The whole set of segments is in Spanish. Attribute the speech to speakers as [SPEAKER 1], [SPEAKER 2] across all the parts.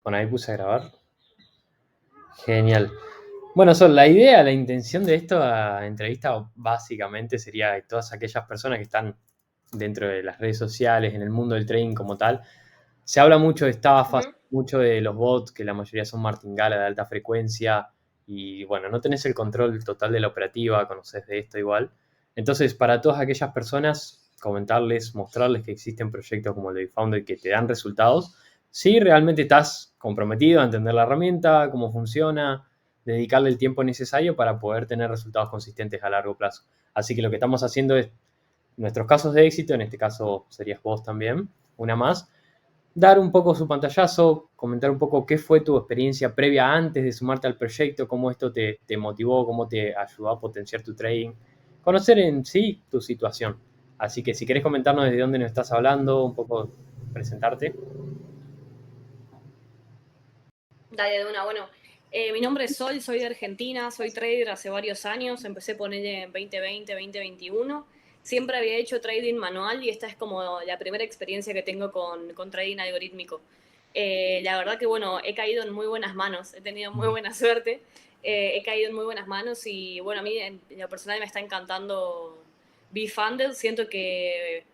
[SPEAKER 1] Bueno, ahí puse a grabar. Genial. Bueno, Sol, la idea, la intención de esta entrevista básicamente sería que todas aquellas personas que están dentro de las redes sociales, en el mundo del trading como tal, se habla mucho de estafas,
[SPEAKER 2] Ujú.
[SPEAKER 1] mucho de los bots, que la mayoría son martingala de alta frecuencia, y bueno, no tenés el control total de la operativa, conoces de esto igual. Entonces, para todas aquellas personas, comentarles, mostrarles que existen proyectos como el de Founded que te dan resultados, si realmente estás comprometido a entender la herramienta, cómo funciona, dedicarle el tiempo necesario para poder tener resultados consistentes a largo plazo. Así que lo que estamos haciendo es nuestros casos de éxito, en este caso serías vos también, una más, dar un poco su pantallazo, comentar un poco qué fue tu experiencia previa antes de sumarte al proyecto, cómo esto te motivó, cómo te ayudó a potenciar tu trading, conocer en sí tu situación. Así que si querés comentarnos desde dónde nos estás hablando, un poco presentarte.
[SPEAKER 2] Dale de una. Bueno, mi nombre es Sol, soy de Argentina, soy trader hace varios años, empecé a ponerle en 2020, 2021. Siempre había hecho trading manual y esta es como la primera experiencia que tengo con trading algorítmico. La verdad que, bueno, he caído en muy buenas manos, he tenido muy buena suerte, he caído en muy buenas manos y, bueno, a mí en lo personal me está encantando BeFunded. Siento que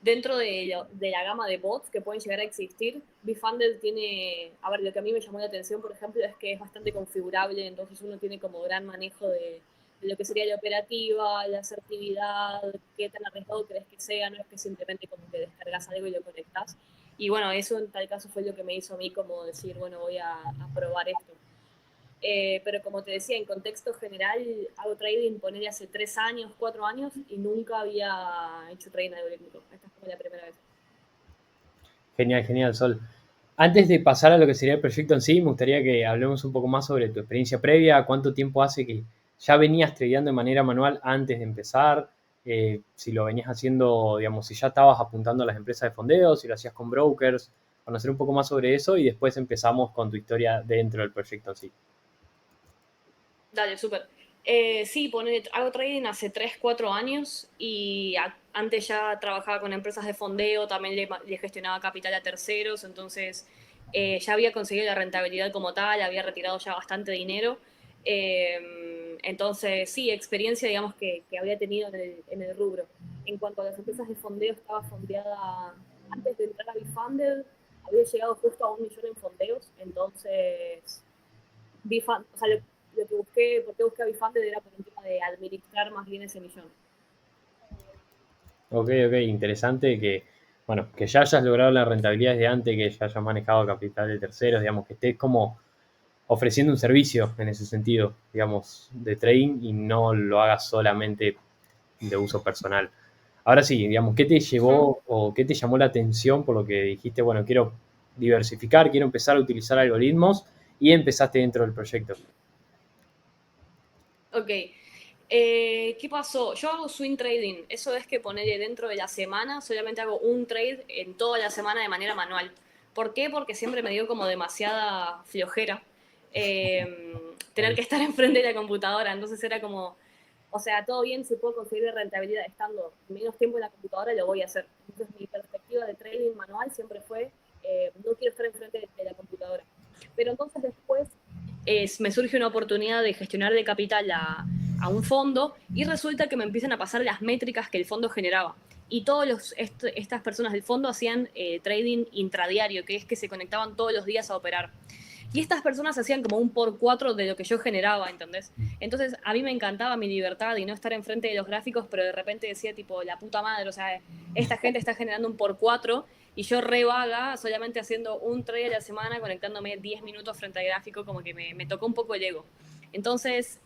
[SPEAKER 2] dentro de la gama de bots que pueden llegar a existir, BeFunded tiene, a ver, lo que a mí me llamó la atención, por ejemplo, es que es bastante configurable, entonces uno tiene como gran manejo de lo que sería la operativa, la asertividad, qué tan arriesgado crees que sea, no es que simplemente como que descargas algo y lo conectas. Y bueno, eso en tal caso fue lo que me hizo a mí como decir, bueno, voy a probar esto. Pero como te decía, en contexto general, hago trading, ponerle hace 3 años, 4 años, y nunca había hecho trading algorítmico. Esta es como la primera vez.
[SPEAKER 1] Genial, genial, Sol. Antes de pasar a lo que sería el proyecto en sí, me gustaría que hablemos un poco más sobre tu experiencia previa, cuánto tiempo hace que ya venías tradeando de manera manual antes de empezar, si lo venías haciendo, digamos, si ya estabas apuntando a las empresas de fondeo, si lo hacías con brokers, conocer un poco más sobre eso y después empezamos con tu historia dentro del proyecto en sí.
[SPEAKER 2] Dale, súper. Sí, hago trading hace 3 4 años y antes ya trabajaba con empresas de fondeo, también le gestionaba capital a terceros, entonces ya había conseguido la rentabilidad como tal, había retirado ya bastante dinero. Entonces, sí, experiencia, digamos, que había tenido en el rubro. En cuanto a las empresas de fondeo, estaba fondeada antes de entrar a BeFunded, había llegado justo a 1 millón en fondeos, entonces o sea, lo que busqué, porque busqué a Bifunded era por un tema de administrar más bien ese millón.
[SPEAKER 1] Ok, ok, interesante que, bueno, que ya hayas logrado la rentabilidad desde antes, que ya hayas manejado capital de terceros, digamos, que estés como ofreciendo un servicio en ese sentido, digamos, de trading y no lo hagas solamente de uso personal. Ahora sí, digamos, ¿qué te
[SPEAKER 2] Ujú.
[SPEAKER 1] llevó o qué te llamó la atención por lo que dijiste, bueno, quiero diversificar, quiero empezar a utilizar algoritmos y empezaste dentro del proyecto?
[SPEAKER 2] Ok. ¿Qué pasó? Yo hago swing trading. Eso es que ponerle dentro de la semana, solamente hago un trade en toda la semana de manera manual. ¿Por qué? Porque siempre me dio como demasiada flojera tener que estar enfrente de la computadora. Entonces era como, o sea, todo bien si puedo conseguir rentabilidad estando menos tiempo en la computadora, lo voy a hacer. Entonces mi perspectiva de trading manual siempre fue, no quiero estar enfrente de la computadora. Pero entonces después me surge una oportunidad de gestionar de capital a un fondo y resulta que me empiezan a pasar las métricas que el fondo generaba. Y estas personas del fondo hacían trading intradiario, que es que se conectaban todos los días a operar. Y estas personas hacían como un por cuatro de lo que yo generaba, ¿entendés? Entonces a mí me encantaba mi libertad y no estar enfrente de los gráficos, pero de repente decía tipo, la puta madre, o sea, esta gente está generando un por cuatro y yo re vaga, solamente haciendo un trade a la semana, conectándome 10 minutos frente al gráfico, como que me tocó un poco el ego. Entonces,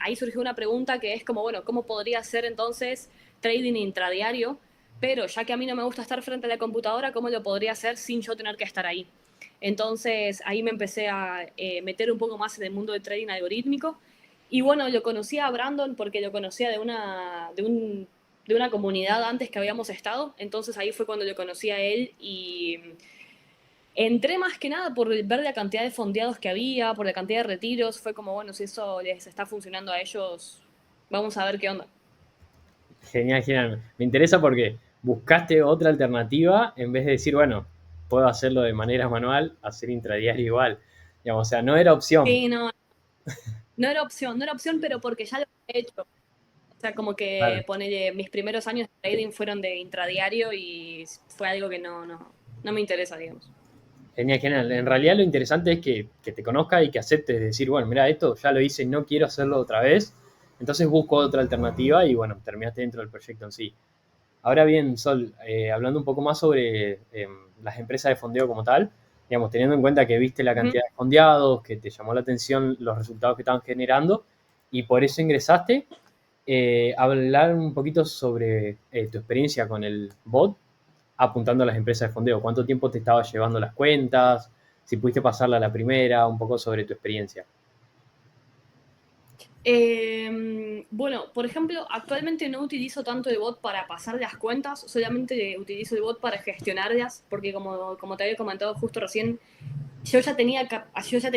[SPEAKER 2] ahí surgió una pregunta que es como, bueno, ¿cómo podría ser entonces trading intradiario? Pero ya que a mí no me gusta estar frente a la computadora, ¿cómo lo podría hacer sin yo tener que estar ahí? Entonces ahí me empecé a meter un poco más en el mundo del trading algorítmico. Y bueno, lo conocí a Brandon porque lo conocía de una comunidad antes que habíamos estado. Entonces ahí fue cuando lo conocí a él y entré más que nada por ver la cantidad de fondeados que había, por la cantidad de retiros. Fue como, bueno, si eso les está funcionando a ellos, vamos a ver qué onda.
[SPEAKER 1] Genial, genial. Me interesa porque buscaste otra alternativa en vez de decir, bueno, puedo hacerlo de manera manual, hacer intradiario igual. Digamos, o sea, no era opción.
[SPEAKER 2] Sí, no, no era opción, pero porque ya lo he hecho. O sea, como que
[SPEAKER 1] Claro.
[SPEAKER 2] ponele, mis primeros años de trading fueron de intradiario y fue algo que no me interesa, digamos.
[SPEAKER 1] Genial, genial. En realidad lo interesante es que te conozca y que aceptes decir, bueno, mira, esto ya lo hice, no quiero hacerlo otra vez, entonces busco otra alternativa y bueno, terminaste dentro del proyecto en sí. Ahora bien, Sol, hablando un poco más sobre las empresas de fondeo como tal, digamos, teniendo en cuenta que viste la
[SPEAKER 2] Ujú.
[SPEAKER 1] cantidad de fondeados, que te llamó la atención los resultados que estaban generando y por eso ingresaste, hablar un poquito sobre tu experiencia con el bot apuntando a las empresas de fondeo. ¿Cuánto tiempo te estaba llevando las cuentas? Si pudiste pasarla a la primera, un poco sobre tu experiencia.
[SPEAKER 2] Bueno, por ejemplo, actualmente no utilizo tanto el bot para pasar las cuentas, solamente utilizo el bot para gestionarlas, porque como te había comentado justo recién, yo ya tenía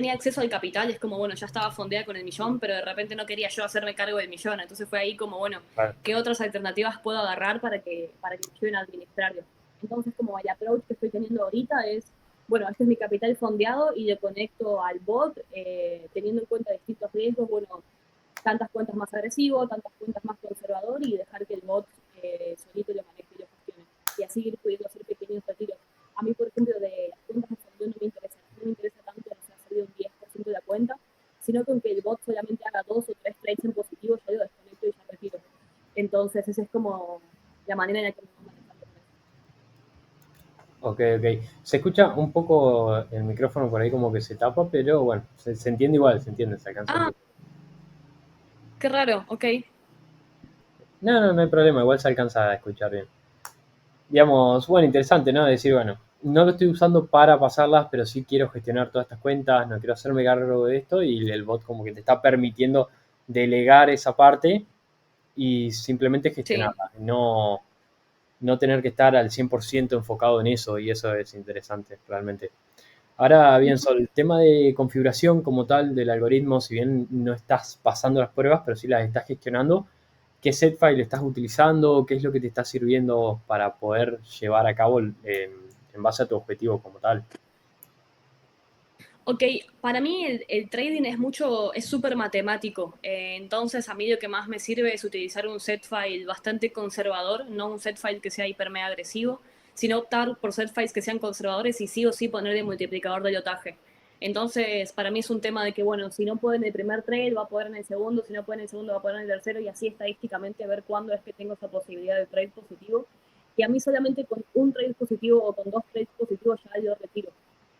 [SPEAKER 2] acceso al capital, es como, bueno, ya estaba fondeada con el millón, pero de repente no quería yo hacerme cargo del millón, entonces fue ahí como, bueno,
[SPEAKER 1] Vale.
[SPEAKER 2] ¿qué otras alternativas puedo agarrar para que me ayuden a administrarlo? Entonces, como el approach que estoy teniendo ahorita es, bueno, este es mi capital fondeado y lo conecto al bot, teniendo en cuenta distintos riesgos, bueno, tantas cuentas más agresivo, tantas cuentas más conservador y dejar que el bot solito lo maneje y lo gestione. Y así ir pudiendo hacer pequeños retiros. A mí, por ejemplo, de las cuentas de fondo no me interesa tanto que sea salir un 10% de la cuenta, sino que aunque el bot solamente haga 2 o 3 trades en positivo, yo lo desconecto y ya retiro. Entonces, esa es como la manera en la que me voy manejando con eso.
[SPEAKER 1] Ok, ok. Se escucha un poco el micrófono por ahí como que se tapa, pero bueno, se entiende igual, se entiende, se alcanza a
[SPEAKER 2] Ah,
[SPEAKER 1] entender.
[SPEAKER 2] qué raro, ok.
[SPEAKER 1] No, no, no hay problema, igual se alcanza a escuchar bien. Digamos, bueno, interesante, ¿no? Decir, bueno, no lo estoy usando para pasarlas, pero sí quiero gestionar todas estas cuentas, no quiero hacerme cargo de esto y el bot como que te está permitiendo delegar esa parte y simplemente
[SPEAKER 2] Sí.
[SPEAKER 1] gestionarla, no tener que estar al 100% enfocado en eso y eso es interesante realmente. Ahora bien,
[SPEAKER 2] Ujú.
[SPEAKER 1] Sol, el tema de configuración como tal del algoritmo, si bien no estás pasando las pruebas, pero sí las estás gestionando, ¿qué set file estás utilizando? ¿Qué es lo que te está sirviendo para poder llevar a cabo en base a tu objetivo como tal?
[SPEAKER 2] Ok, para mí el trading es súper matemático. Entonces, a mí lo que más me sirve es utilizar un set file bastante conservador, no un set file que sea hiper mega agresivo, sino optar por set files que sean conservadores y sí o sí poner el multiplicador de lotaje. Entonces, para mí es un tema de que, bueno, si no puede en el primer trade, va a poder en el segundo, si no puede en el segundo, va a poder en el tercero y así estadísticamente ver cuándo es que tengo esa posibilidad de trade positivo. Y a mí solamente con un trade positivo o con 2 trades positivos ya yo retiro.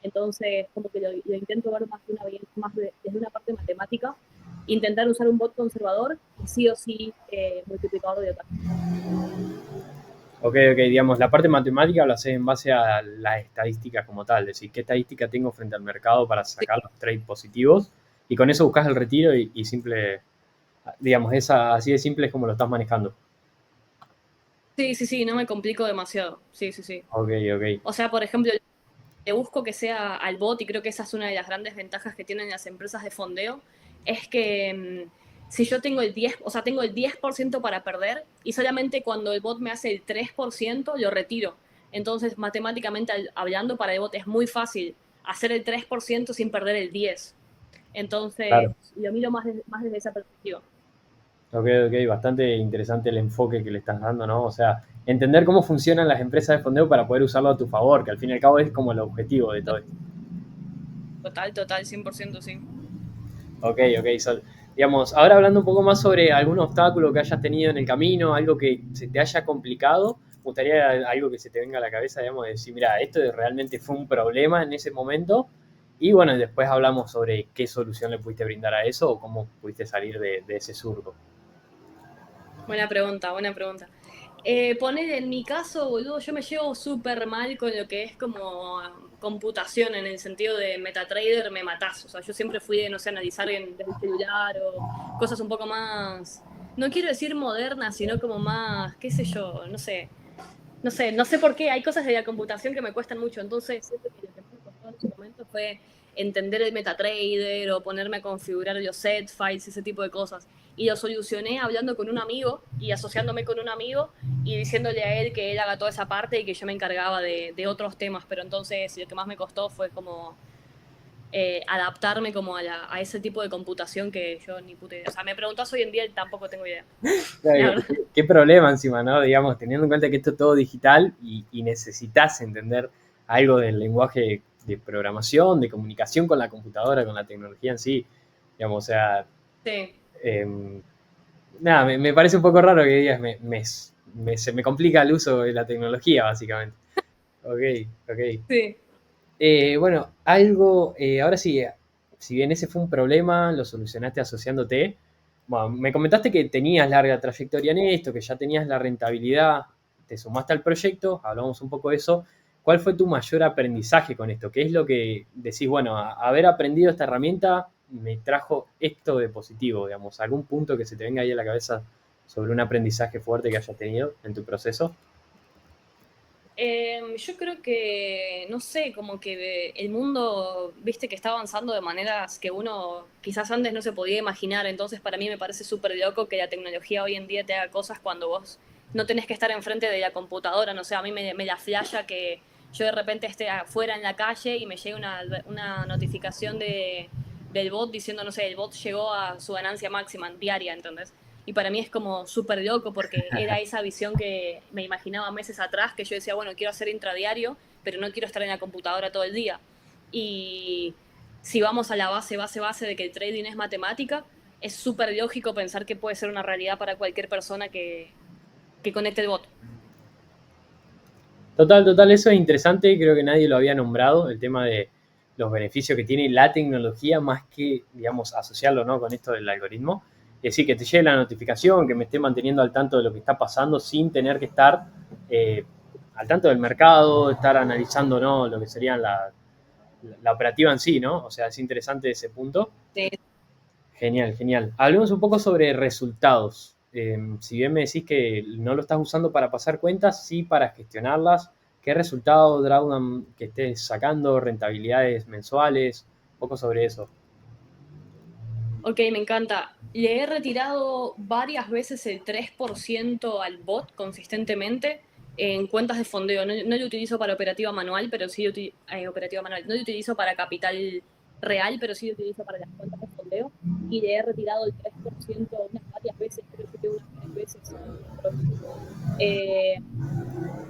[SPEAKER 2] Entonces, como que lo intento ver desde una parte matemática, intentar usar un bot conservador y sí o sí multiplicador de otra.
[SPEAKER 1] Ok, ok, digamos, la parte matemática la haces en base a las estadísticas como tal, es decir, qué estadística tengo frente al mercado para
[SPEAKER 2] Sí,
[SPEAKER 1] sacar los trades positivos y con eso buscas el retiro y simple, digamos, así de simple es como lo estás manejando.
[SPEAKER 2] sí, sí, sí, no me complico demasiado. Sí, sí, sí.
[SPEAKER 1] Ok, ok.
[SPEAKER 2] O sea, por ejemplo, le busco que sea al bot y creo que esa es una de las grandes ventajas que tienen las empresas de fondeo, es que si yo tengo el 10, o sea, tengo el 10% para perder y solamente cuando el bot me hace el 3% lo retiro. Entonces, matemáticamente hablando, para el bot es muy fácil hacer el 3% sin perder el 10%. Entonces,
[SPEAKER 1] Claro.
[SPEAKER 2] lo miro más desde esa perspectiva.
[SPEAKER 1] Ok, ok, bastante interesante el enfoque que le estás dando, ¿no? O sea, entender cómo funcionan las empresas de fondeo para poder usarlo a tu favor, que al fin y al cabo es como el objetivo de todo esto.
[SPEAKER 2] Total, total, 100% sí.
[SPEAKER 1] Ok, ok, Sol. Digamos, ahora hablando un poco más sobre algún obstáculo que hayas tenido en el camino, algo que se te haya complicado, me gustaría algo que se te venga a la cabeza, digamos, de decir, mira, esto realmente fue un problema en ese momento. Y bueno, después hablamos sobre qué solución le pudiste brindar a eso o cómo pudiste salir de ese surco.
[SPEAKER 2] Buena pregunta, buena pregunta. Poner en mi caso, boludo, yo me llevo súper mal con lo que es como computación en el sentido de MetaTrader me matás. O sea, yo siempre fui de, no sé, analizar desde el celular o cosas un poco más, no quiero decir modernas, sino como más, qué sé yo, no sé por qué, hay cosas de la computación que me cuestan mucho. Entonces, siento que lo que más me costó en su momento fue entender el MetaTrader o ponerme a configurar los set files, ese tipo de cosas. Y lo solucioné hablando con un amigo y asociándome con un amigo y diciéndole a él que él haga toda esa parte y que yo me encargaba de otros temas. Pero entonces lo que más me costó fue como adaptarme como a ese tipo de computación que yo ni puta idea. O sea, me preguntas hoy en día y tampoco tengo idea. La verdad.
[SPEAKER 1] ¿Qué problema encima, ¿no? Digamos, teniendo en cuenta que esto es todo digital y necesitas entender algo del lenguaje de programación, de comunicación con la computadora, con la tecnología en sí. Digamos, o sea,
[SPEAKER 2] Sí,
[SPEAKER 1] eh, nada, me parece un poco raro que digas, se me complica el uso de la tecnología, básicamente. Ok, ok.
[SPEAKER 2] sí.
[SPEAKER 1] Bueno, algo, ahora sí, si bien ese fue un problema, lo solucionaste asociándote. Bueno, me comentaste que tenías larga trayectoria en esto, que ya tenías la rentabilidad, te sumaste al proyecto, hablamos un poco de eso. ¿Cuál fue tu mayor aprendizaje con esto? ¿Qué es lo que decís, bueno, haber aprendido esta herramienta me trajo esto de positivo, digamos, algún punto que se te venga ahí a la cabeza sobre un aprendizaje fuerte que hayas tenido en tu proceso?
[SPEAKER 2] Yo creo que, no sé, como que el mundo, viste, que está avanzando de maneras que uno quizás antes no se podía imaginar. Entonces, para mí me parece súper loco que la tecnología hoy en día te haga cosas cuando vos no tenés que estar enfrente de la computadora. No sé, a mí me da flasha que yo de repente esté afuera en la calle y me llegue una notificación del bot diciendo, no sé, el bot llegó a su ganancia máxima diaria, ¿entendés? Y para mí es como súper loco porque era esa visión que me imaginaba meses atrás, que yo decía, bueno, quiero hacer intradiario, pero no quiero estar en la computadora todo el día. Y si vamos a la base de que el trading es matemática, es súper lógico pensar que puede ser una realidad para cualquier persona que conecte el bot.
[SPEAKER 1] Total, total, eso es interesante, creo que nadie lo había nombrado, el tema de los beneficios que tiene la tecnología, más que, digamos, asociarlo, ¿no?, con esto del algoritmo. Es decir, que te llegue la notificación, que me esté manteniendo al tanto de lo que está pasando sin tener que estar eh, al tanto del mercado, estar analizando, ¿no?, lo que serían la operativa en sí, ¿no? O sea, es interesante ese punto.
[SPEAKER 2] Sí.
[SPEAKER 1] Genial, genial. Hablemos un poco sobre resultados. Si bien me decís que no lo estás usando para pasar cuentas, sí para gestionarlas. ¿Qué resultado, Drawdown, que estés sacando? ¿Rentabilidades mensuales? Un poco sobre eso.
[SPEAKER 2] Ok, me encanta. Le he retirado varias veces el 3% al bot consistentemente en cuentas de fondeo. No, no lo utilizo para operativa manual, pero sí operativa manual. No lo utilizo para capital real, pero sí lo utilizo para las cuentas de fondeo. Y le he retirado el 3% unas varias veces, creo que unas 3 veces en promedio. Eh,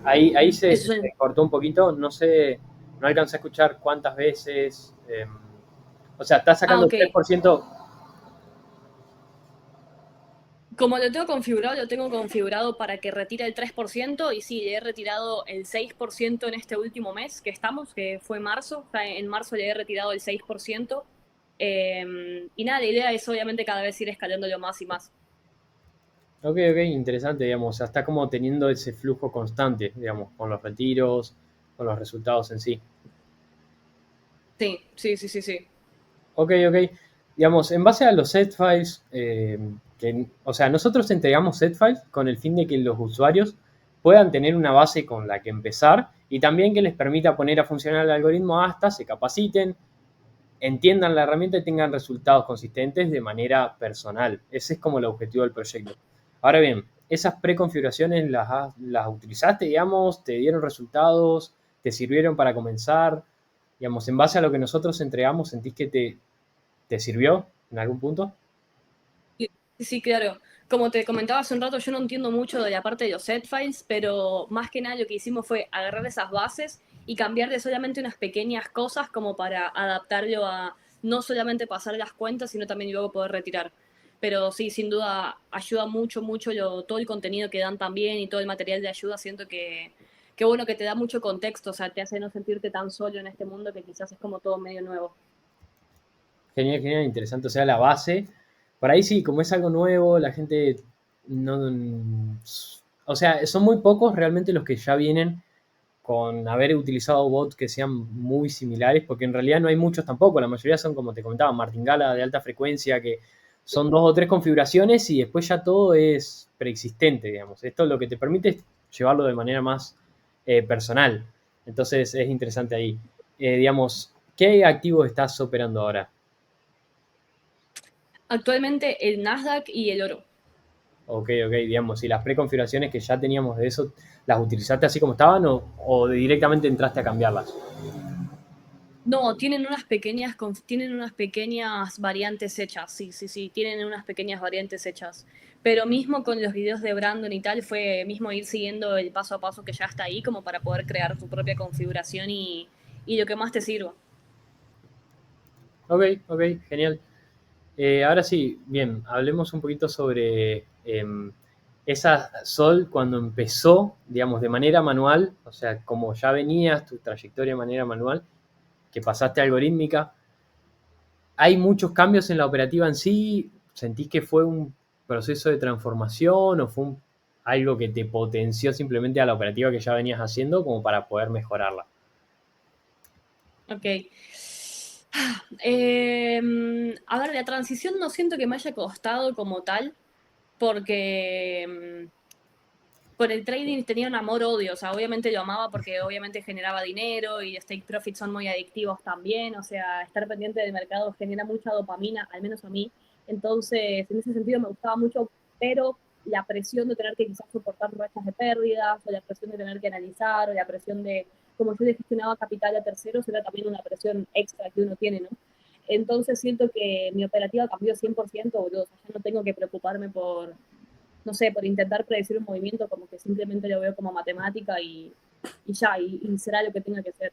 [SPEAKER 1] Ahí
[SPEAKER 2] eso
[SPEAKER 1] se cortó un poquito, no sé, no alcancé a escuchar cuántas veces. O sea, estás
[SPEAKER 2] ah,
[SPEAKER 1] sacando el
[SPEAKER 2] ok.
[SPEAKER 1] 3%.
[SPEAKER 2] Como lo tengo configurado para que retire el 3% y sí, le he retirado el 6% en este último mes que estamos, que fue marzo. O sea, en marzo le he retirado el 6%. Y nada, la idea es obviamente cada vez ir escalándolo más y más.
[SPEAKER 1] Ok, ok, interesante, digamos. O sea, está como teniendo ese flujo constante, digamos, con los retiros, con los resultados en sí.
[SPEAKER 2] Sí, sí, sí, sí, sí.
[SPEAKER 1] Ok, ok. Digamos, en base a los set files, o sea, nosotros entregamos set files con el fin de que los usuarios puedan tener una base con la que empezar y también que les permita poner a funcionar el algoritmo hasta se capaciten, entiendan la herramienta y tengan resultados consistentes de manera personal. Ese es como el objetivo del proyecto. Ahora bien, esas preconfiguraciones las utilizaste, digamos, te dieron resultados, te sirvieron para comenzar, digamos, en base a lo que nosotros entregamos, ¿sentís que te sirvió en algún punto?
[SPEAKER 2] Sí, sí, claro. Como te comentaba hace un rato, yo no entiendo mucho de la parte de los set files, pero más que nada lo que hicimos fue agarrar esas bases y cambiarle solamente unas pequeñas cosas como para adaptarlo a no solamente pasar las cuentas, sino también luego poder retirar. Pero sí, sin duda ayuda mucho, mucho todo el contenido que dan también y todo el material de ayuda. Siento que bueno, que te da mucho contexto, o sea, te hace no sentirte tan solo en este mundo que quizás es como todo medio nuevo.
[SPEAKER 1] Genial, genial, interesante. O sea, la base, por ahí sí, como es algo nuevo, la gente no... O sea, son muy pocos realmente los que ya vienen con haber utilizado bots que sean muy similares, porque en realidad no hay muchos tampoco, la mayoría son, como te comentaba, martingala de alta frecuencia, que son dos o tres configuraciones y después ya todo es preexistente, digamos. Esto lo que te permite es llevarlo de manera más personal. Entonces es interesante ahí. Digamos, ¿Qué activos estás operando ahora?
[SPEAKER 2] Actualmente el Nasdaq y el oro.
[SPEAKER 1] Ok, digamos, si las preconfiguraciones que ya teníamos de eso, ¿las utilizaste así como estaban o directamente entraste a cambiarlas?
[SPEAKER 2] No, tienen unas pequeñas variantes hechas, sí, sí, sí, tienen unas pequeñas variantes hechas. Pero mismo con los videos de Brandon y tal, fue mismo ir siguiendo el paso a paso que ya está ahí, como para poder crear tu propia configuración y lo que más te sirva.
[SPEAKER 1] Ok, genial. Ahora sí, bien, hablemos un poquito sobre esa Sol cuando empezó, digamos, de manera manual, o sea, como ya venías tu trayectoria de manera manual, que pasaste a algorítmica. ¿Hay muchos cambios en la operativa en sí? ¿Sentís que fue un proceso de transformación o fue algo que te potenció simplemente a la operativa que ya venías haciendo como para poder mejorarla?
[SPEAKER 2] Ok. A ver, la transición no siento que me haya costado como tal, porque con el trading tenía un amor-odio, o sea, obviamente lo amaba porque obviamente generaba dinero y stake profits son muy adictivos también, o sea, estar pendiente del mercado genera mucha dopamina, al menos a mí, entonces en ese sentido me gustaba mucho, pero la presión de tener que quizás soportar rachas de pérdidas, o la presión de tener que analizar, o la presión de, como yo le gestionaba capital a terceros, era también una presión extra que uno tiene, ¿no? Entonces siento que mi operativa cambió 100%, boludo, o sea, ya no tengo que preocuparme por no sé, por intentar predecir un movimiento, como que simplemente lo veo como matemática y ya, y será lo que tenga que ser.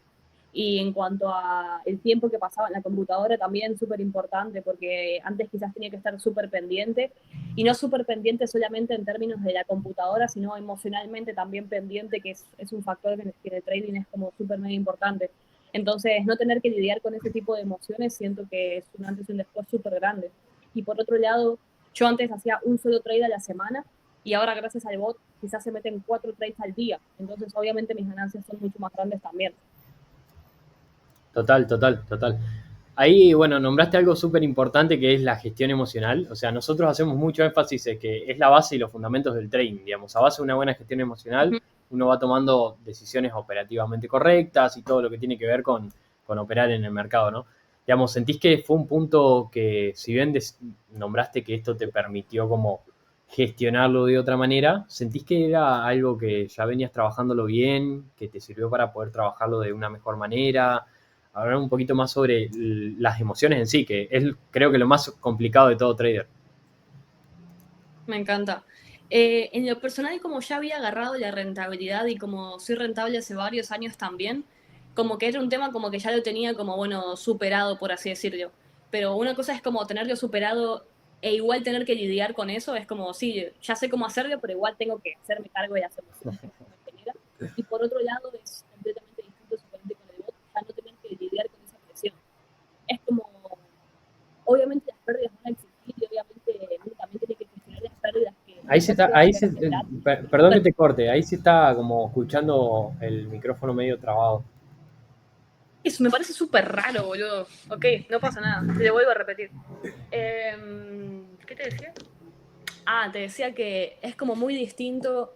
[SPEAKER 2] Y en cuanto a el tiempo que pasaba en la computadora, también súper importante, porque antes quizás tenía que estar súper pendiente, y no súper pendiente solamente en términos de la computadora, sino emocionalmente también pendiente, que es un factor que en el trading es como súper mega importante. Entonces, no tener que lidiar con ese tipo de emociones, siento que es un antes y un después súper grande. Y por otro lado, yo antes hacía un solo trade a la semana y ahora gracias al bot quizás se meten 4 trades al día. Entonces obviamente mis ganancias son mucho más grandes también.
[SPEAKER 1] Total. Ahí, bueno, nombraste algo súper importante que es la gestión emocional. O sea, nosotros hacemos mucho énfasis en que es la base y los fundamentos del trading. Digamos, a base de una buena gestión emocional,
[SPEAKER 2] Uh -huh.
[SPEAKER 1] uno va tomando decisiones operativamente correctas y todo lo que tiene que ver con operar en el mercado, ¿no? Digamos, ¿sentís que fue un punto que, si bien nombraste que esto te permitió como gestionarlo de otra manera, sentís que era algo que ya venías trabajándolo bien, que te sirvió para poder trabajarlo de una mejor manera? Hablar un poquito más sobre las emociones en sí, que es creo que lo más complicado de todo trader.
[SPEAKER 2] Me encanta. En lo personal, como ya había agarrado la rentabilidad y como soy rentable hace varios años también, como que era un tema como que ya lo tenía como, bueno, superado, por así decirlo. Pero una cosa es como tenerlo superado e igual tener que lidiar con eso, es como, sí, ya sé cómo hacerlo, pero igual tengo que hacerme cargo de las emociones que eso me genera. Y por otro lado, es completamente distinto suponente con el bot, ya no tener que lidiar con esa presión. Es como, obviamente las pérdidas van a existir y obviamente uno también tiene que gestionar las pérdidas que
[SPEAKER 1] Ahí
[SPEAKER 2] el
[SPEAKER 1] se
[SPEAKER 2] bot
[SPEAKER 1] está,
[SPEAKER 2] pueda
[SPEAKER 1] ahí
[SPEAKER 2] llegar a
[SPEAKER 1] se,
[SPEAKER 2] generar.
[SPEAKER 1] perdón que
[SPEAKER 2] Pero
[SPEAKER 1] te corte, ahí se está como escuchando el micrófono medio trabado.
[SPEAKER 2] eso me parece súper raro, boludo. Ok, no pasa nada, te lo vuelvo a repetir. ¿Qué te decía? Ah, te decía que es como muy distinto.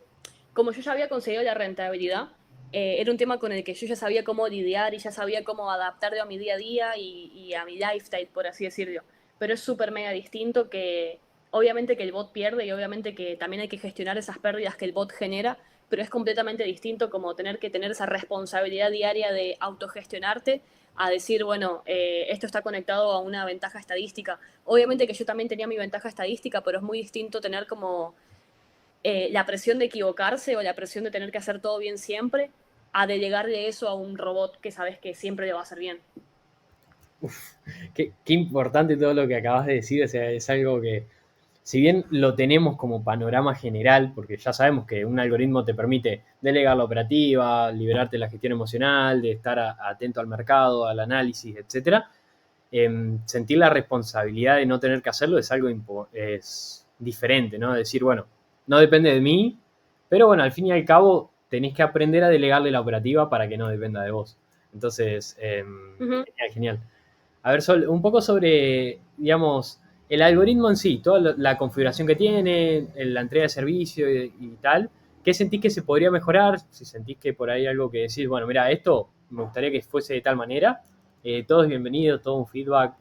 [SPEAKER 2] Como yo ya había conseguido la rentabilidad, era un tema con el que yo ya sabía cómo lidiar y ya sabía cómo adaptarlo a mi día a día y a mi lifestyle, por así decirlo. Pero es súper mega distinto que, obviamente que el bot pierde y obviamente que también hay que gestionar esas pérdidas que el bot genera, pero es completamente distinto como tener que tener esa responsabilidad diaria de autogestionarte a decir, bueno, esto está conectado a una ventaja estadística. Obviamente que yo también tenía mi ventaja estadística, pero es muy distinto tener como la presión de equivocarse o la presión de tener que hacer todo bien siempre, a delegarle eso a un robot que sabes que siempre le va a hacer bien.
[SPEAKER 1] Qué importante todo lo que acabas de decir, o sea, es algo que, si bien lo tenemos como panorama general, porque ya sabemos que un algoritmo te permite delegar la operativa, liberarte de la gestión emocional, de estar atento al mercado, al análisis, etcétera, sentir la responsabilidad de no tener que hacerlo es algo es diferente, ¿no? Decir, bueno, no depende de mí, pero bueno, al fin y al cabo tenés que aprender a delegarle la operativa para que no dependa de vos. Entonces,
[SPEAKER 2] Uh -huh.
[SPEAKER 1] genial. A ver, Sol, un poco sobre, digamos, el algoritmo en sí, toda la configuración que tiene, la entrega de servicio y tal. ¿Qué sentís que se podría mejorar? Si sentís que por ahí algo que decís, bueno, mira, esto me gustaría que fuese de tal manera. todo es bienvenido, todo un feedback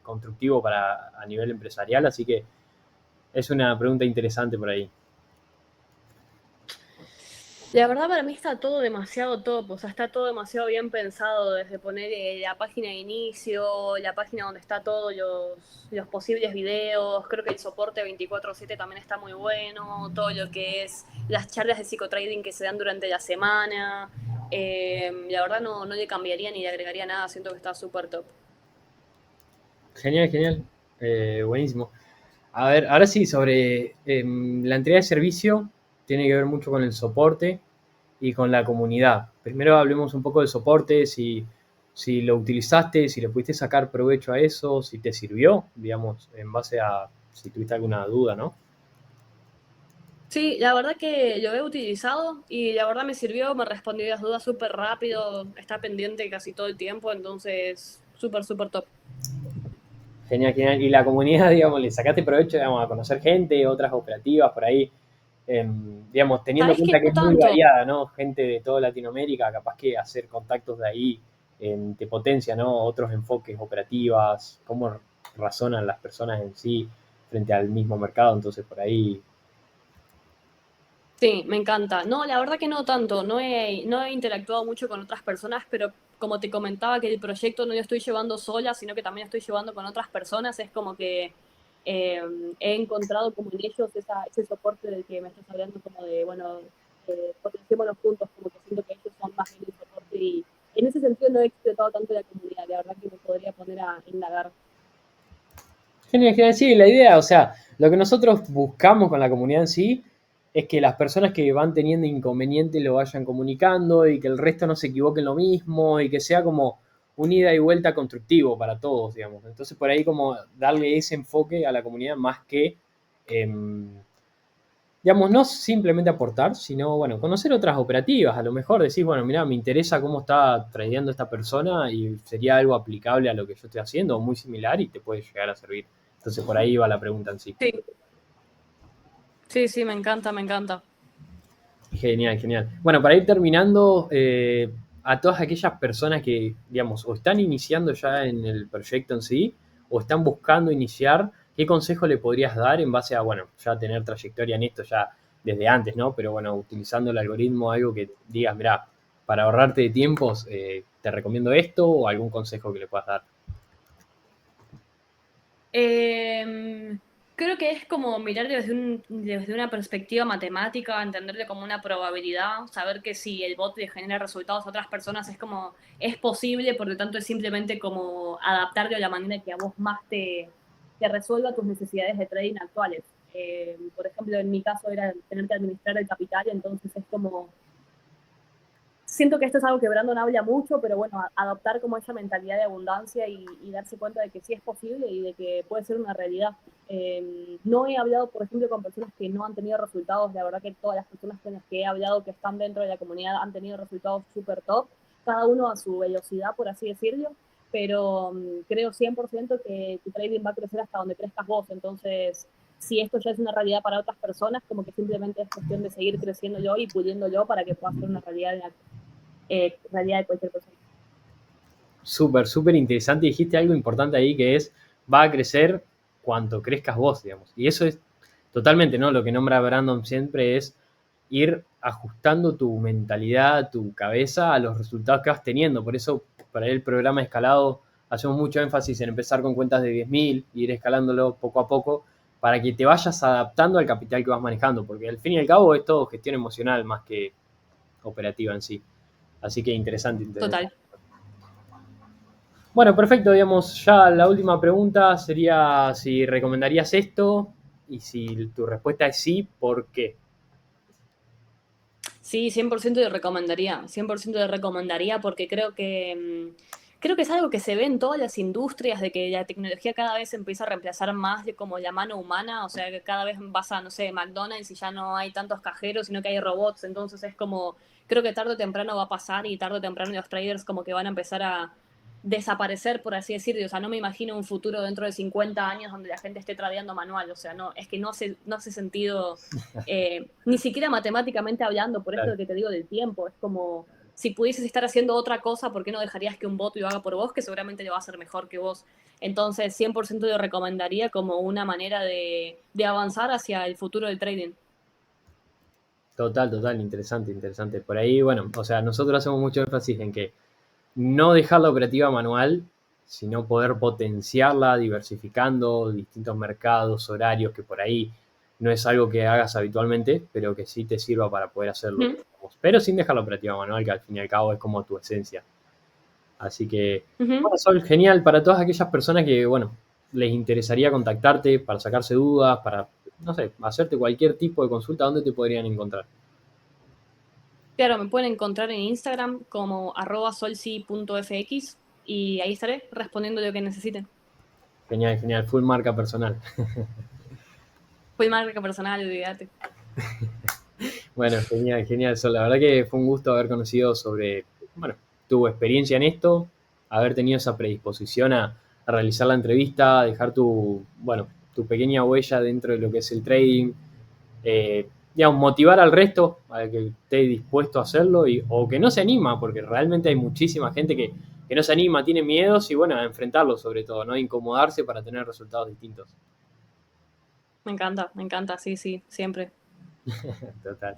[SPEAKER 1] constructivo a nivel empresarial, así que es una pregunta interesante por ahí.
[SPEAKER 2] La verdad para mí está todo demasiado top, o sea, está todo demasiado bien pensado desde poner la página de inicio, la página donde está todos los posibles videos, creo que el soporte 24/7 también está muy bueno, todo lo que es las charlas de psicotrading que se dan durante la semana, la verdad no le cambiaría ni le agregaría nada, siento que está súper top.
[SPEAKER 1] Genial, genial. Buenísimo. A ver, ahora sí, sobre la entrega de servicio, tiene que ver mucho con el soporte y con la comunidad. Primero hablemos un poco del soporte, si lo utilizaste, si le pudiste sacar provecho a eso, si te sirvió, digamos, en base a si tuviste alguna duda, ¿no?
[SPEAKER 2] Sí, la verdad que lo he utilizado y la verdad me sirvió, me respondió las dudas súper rápido, está pendiente casi todo el tiempo, entonces súper, súper top.
[SPEAKER 1] Genial, genial. Y la comunidad, digamos, le sacaste provecho, digamos, a conocer gente, otras operativas por ahí, digamos, teniendo en
[SPEAKER 2] ¿Sabés que
[SPEAKER 1] cuenta que
[SPEAKER 2] no
[SPEAKER 1] es muy
[SPEAKER 2] tanto?
[SPEAKER 1] variada, ¿no? Gente de toda Latinoamérica, capaz que hacer contactos de ahí te potencia, ¿no? Otros enfoques operativas, cómo razonan las personas en sí frente al mismo mercado, entonces por ahí.
[SPEAKER 2] Sí, me encanta. No, la verdad que no tanto, no he interactuado mucho con otras personas, pero como te comentaba que el proyecto no lo estoy llevando sola, sino que también estoy llevando con otras personas, es como que eh, he encontrado como en ellos ese soporte del que me estás hablando, como de, bueno, potenciémonos juntos, como que siento que ellos son más bien el soporte y en ese sentido no he explotado tanto la comunidad, la verdad que me podría poner a indagar.
[SPEAKER 1] Genial, genial. Sí, la idea, o sea, lo que nosotros buscamos con la comunidad en sí es que las personas que van teniendo inconvenientes lo vayan comunicando y que el resto no se equivoque en lo mismo y que sea como un ida y vuelta constructivo para todos, digamos. Entonces, por ahí como darle ese enfoque a la comunidad más que, em, digamos, no simplemente aportar, sino, bueno, conocer otras operativas. A lo mejor decís, bueno, mira, me interesa cómo está tradeando esta persona y sería algo aplicable a lo que yo estoy haciendo o muy similar y te puede llegar a servir. Entonces, por ahí va la pregunta en sí.
[SPEAKER 2] Sí, sí, sí, me encanta, me encanta.
[SPEAKER 1] Genial, genial. Bueno, para ir terminando, a todas aquellas personas que, digamos, o están iniciando ya en el proyecto en sí, o están buscando iniciar, ¿qué consejo le podrías dar en base a, bueno, ya tener trayectoria en esto ya desde antes, ¿no? Pero bueno, utilizando el algoritmo, algo que digas, mira, para ahorrarte de tiempos, te recomiendo esto o algún consejo que le puedas dar.
[SPEAKER 2] Eh, Creo que es como mirar desde una perspectiva matemática, entenderle como una probabilidad, saber que si el bot le genera resultados a otras personas es como, es posible, por lo tanto es simplemente como adaptarlo a la manera que a vos más te resuelva tus necesidades de trading actuales. Por ejemplo, en mi caso era tener que administrar el capital, entonces es como siento que esto es algo que Brandon habla mucho, pero bueno, adoptar como esa mentalidad de abundancia y darse cuenta de que sí es posible y de que puede ser una realidad. No he hablado, por ejemplo, con personas que no han tenido resultados. La verdad que todas las personas con las que he hablado que están dentro de la comunidad han tenido resultados súper top, cada uno a su velocidad, por así decirlo. Pero creo 100% que tu trading va a crecer hasta donde crezcas vos. Entonces, si esto ya es una realidad para otras personas, como que simplemente es cuestión de seguir creciendo yo y puliendo yo para que pueda ser una realidad realidad de cualquier persona.
[SPEAKER 1] Súper, súper interesante. Dijiste algo importante ahí que es, va a crecer cuanto crezcas vos, digamos. Y eso es totalmente, ¿no? Lo que nombra Brandon siempre es ir ajustando tu mentalidad, tu cabeza a los resultados que vas teniendo. Por eso, para el programa escalado, hacemos mucho énfasis en empezar con cuentas de 10.000, ir escalándolo poco a poco, para que te vayas adaptando al capital que vas manejando, porque al fin y al cabo es todo gestión emocional más que operativa en sí. Así que interesante,
[SPEAKER 2] Total.
[SPEAKER 1] interesante. Bueno, perfecto, digamos, ya la última pregunta sería si recomendarías esto y si tu respuesta es sí, ¿por qué?
[SPEAKER 2] Sí, 100% le recomendaría, 100% le recomendaría porque creo que es algo que se ve en todas las industrias, de que la tecnología cada vez empieza a reemplazar más de como la mano humana, o sea, que cada vez vas a, no sé, McDonald's y ya no hay tantos cajeros, sino que hay robots, entonces es como, creo que tarde o temprano va a pasar y tarde o temprano los traders como que van a empezar a desaparecer, por así decirlo. O sea, no me imagino un futuro dentro de 50 años donde la gente esté tradeando manual. O sea, no, es que no hace sentido, ni siquiera matemáticamente hablando, por esto
[SPEAKER 1] Claro.
[SPEAKER 2] que te digo del tiempo. Es como, si pudieses estar haciendo otra cosa, ¿por qué no dejarías que un bot lo haga por vos? Que seguramente lo va a hacer mejor que vos. Entonces, 100% lo recomendaría como una manera de avanzar hacia el futuro del trading.
[SPEAKER 1] Total, total, interesante, interesante. Por ahí, bueno, o sea, nosotros hacemos mucho énfasis en que no dejar la operativa manual, sino poder potenciarla diversificando distintos mercados, horarios, que por ahí no es algo que hagas habitualmente, pero que sí te sirva para poder hacerlo.
[SPEAKER 2] ¿Mm?
[SPEAKER 1] Pero sin dejar la operativa manual, que al fin y al cabo es como tu esencia. Así que,
[SPEAKER 2] Ujú.
[SPEAKER 1] bueno, Sol, genial para todas aquellas personas que, bueno, les interesaría contactarte para sacarse dudas, para, no sé, hacerte cualquier tipo de consulta, ¿dónde te podrían encontrar?
[SPEAKER 2] Claro, me pueden encontrar en Instagram como @solsi.fx y ahí estaré respondiendo lo que necesiten.
[SPEAKER 1] Genial, genial, full marca personal.
[SPEAKER 2] Fue marca personal, olvídate.
[SPEAKER 1] Bueno, genial, genial, Sol. La verdad que fue un gusto haber conocido sobre, bueno, tu experiencia en esto, haber tenido esa predisposición a realizar la entrevista, dejar tu, bueno, tu pequeña huella dentro de lo que es el trading, digamos, motivar al resto a que esté dispuesto a hacerlo o que no se anima, porque realmente hay muchísima gente que no se anima, tiene miedos y bueno, a enfrentarlo sobre todo, ¿no? Incomodarse para tener resultados distintos.
[SPEAKER 2] Me encanta, sí, sí, siempre.
[SPEAKER 1] Total.